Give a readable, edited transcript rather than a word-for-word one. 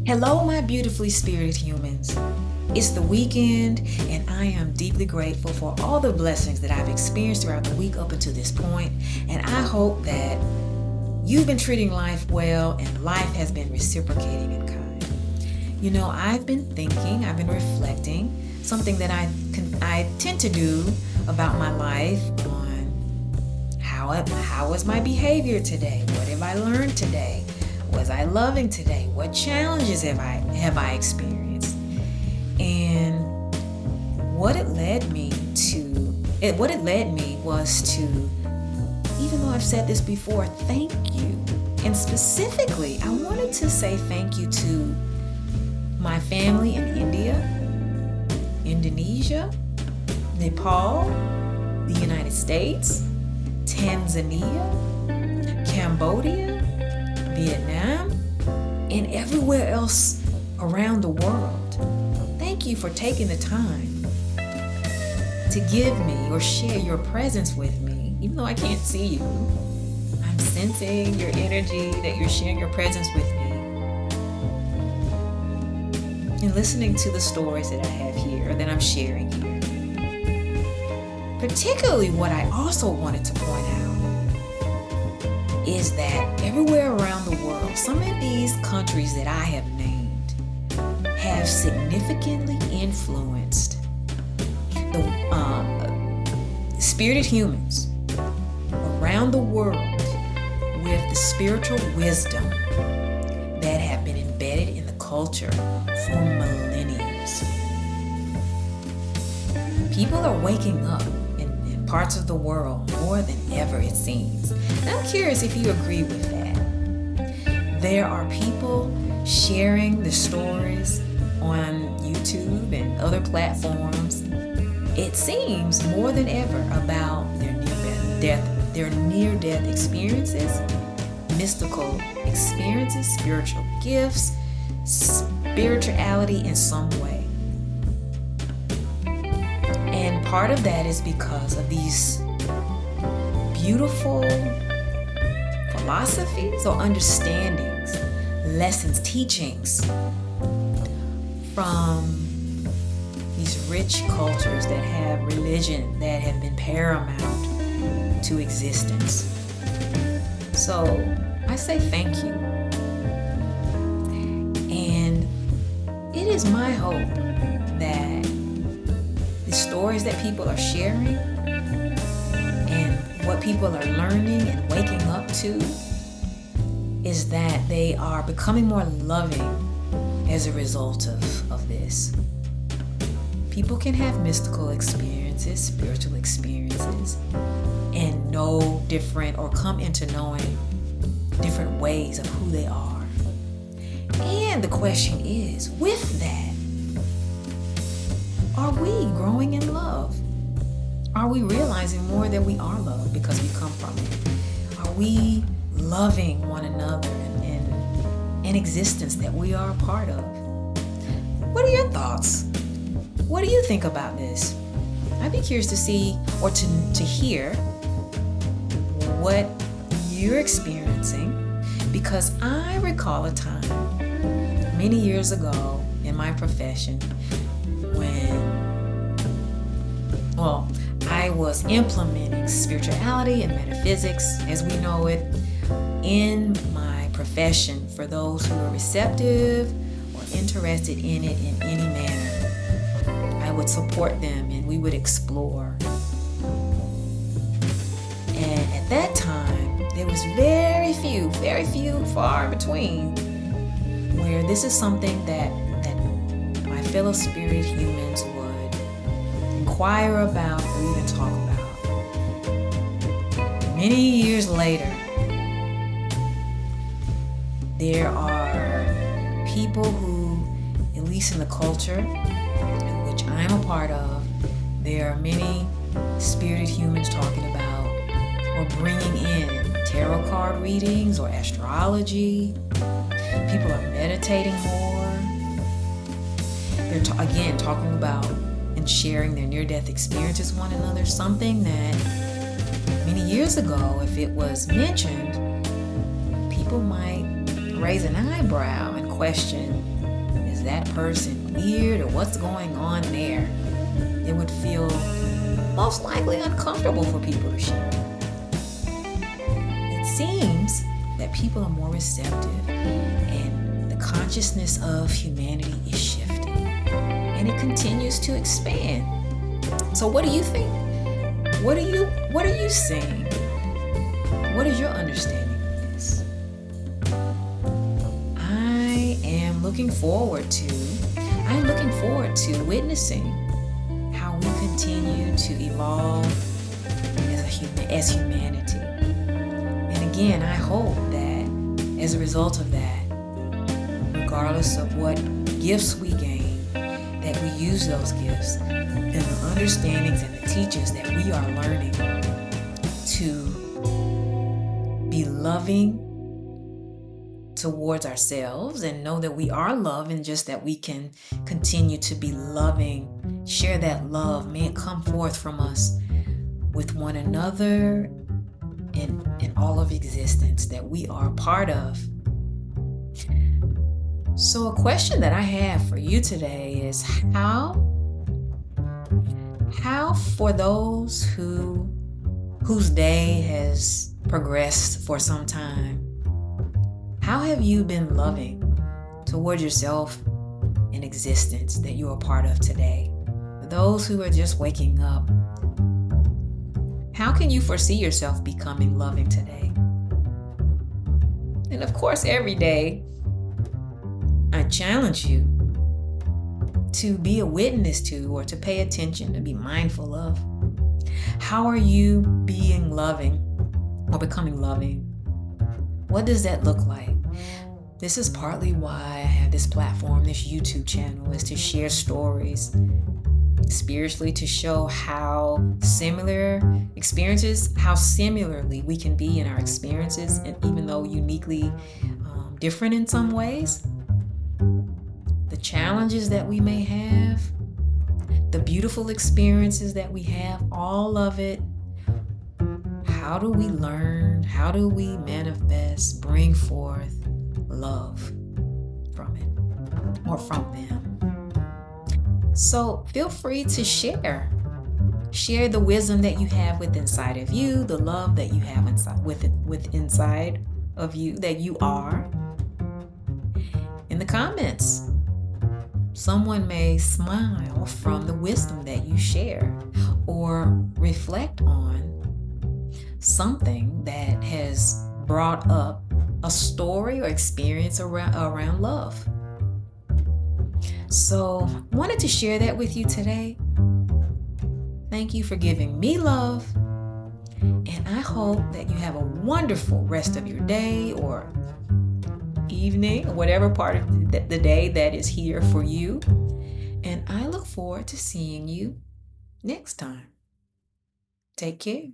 Hello, my beautifully spirited humans. It's the weekend, and I am deeply grateful for all the blessings that I've experienced throughout the week up until this point, and I hope that you've been treating life well and life has been reciprocating in kind. I've been thinking, I've been reflecting, something that I tend to do about my life on how was my behavior today? What have I learned today? Was I loving today? What challenges have I experienced? And what it led me was to, even though I've said this before, thank you. And specifically, I wanted to say thank you to my family in India, Indonesia, Nepal, the United States, Tanzania, Cambodia, Vietnam, and everywhere else around the world. Thank you for taking the time to give me or share your presence with me, even though I can't see you. I'm sensing your energy, that you're sharing your presence with me, and listening to the stories that I have here, that I'm sharing here. Particularly, what I also wanted to point out is that everywhere around the world, some of these countries that I have named have significantly influenced the spirited humans around the world with the spiritual wisdom that have been embedded in the culture for millennia. People are waking up in parts of the world more than ever, it seems. And I'm curious if you agree with that. There are people sharing the stories on YouTube and other platforms, it seems more than ever, about their near-death experiences, mystical experiences, spiritual gifts, spirituality in some way. And part of that is because of these beautiful philosophies or understandings, lessons, teachings from these rich cultures that have religion that have been paramount to existence. So I say thank you. And it is my hope that the stories that people are sharing and what people are learning and waking up to is that they are becoming more loving as a result of this. People can have mystical experiences, spiritual experiences, and know different or come into knowing different ways of who they are. And the question is, with that, are we growing in love? Are we realizing more that we are loved because we come from it? Are we loving one another and an existence that we are a part of? What are your thoughts? What do you think about this? I'd be curious to see or to hear what you're experiencing, because I recall a time many years ago in my profession when, I was implementing spirituality and metaphysics as we know it in my profession for those who are receptive or interested in it in any manner. I would support them and we would explore. And at that time, there was very few, far between, where this is something that my fellow spirit humans would inquire about or even talk about. Many years later, there are people who, at least in the culture in which I'm a part of, there are many spirited humans talking about or bringing in tarot card readings or astrology. People are meditating more. They're talking about and sharing their near-death experiences with one another, something that many years ago, if it was mentioned, people might raise an eyebrow and question is that person weird or what's going on there? It would feel most likely uncomfortable for people to share. It seems that people are more receptive and the consciousness of humanity is shifting and it continues to expand. So what do you think? What are you saying? What is your understanding of this? I am looking forward to witnessing how we continue to evolve as humanity. And again, I hope that as a result of that, regardless of what gifts we gain, that we use those gifts and the understandings and the teachings that we are learning to be loving towards ourselves and know that we are loved, and just that we can continue to be loving, share that love. May it come forth from us with one another and all of existence that we are a part of. So a question that I have for you today is how for those whose day has progressed for some time, how have you been loving towards yourself and existence that you are part of today? For those who are just waking up, how can you foresee yourself becoming loving today? And of course, every day, I challenge you to be a witness to, or to pay attention, to be mindful of. How are you being loving or becoming loving? What does that look like? This is partly why I have this platform, this YouTube channel, is to share stories spiritually, to show how similar experiences, how similarly we can be in our experiences, and even though uniquely different in some ways, the challenges that we may have, the beautiful experiences that we have, all of it. How do we learn? How do we manifest, bring forth love from it or from them? So feel free to share the wisdom that you have within inside of you, the love that you have inside of you, that you are, in the comments. Someone may smile from the wisdom that you share or reflect on something that has brought up a story or experience around love. So, wanted to share that with you today. Thank you for giving me love, and I hope that you have a wonderful rest of your day or evening, or whatever part of the day that is here for you. And I look forward to seeing you next time. Take care.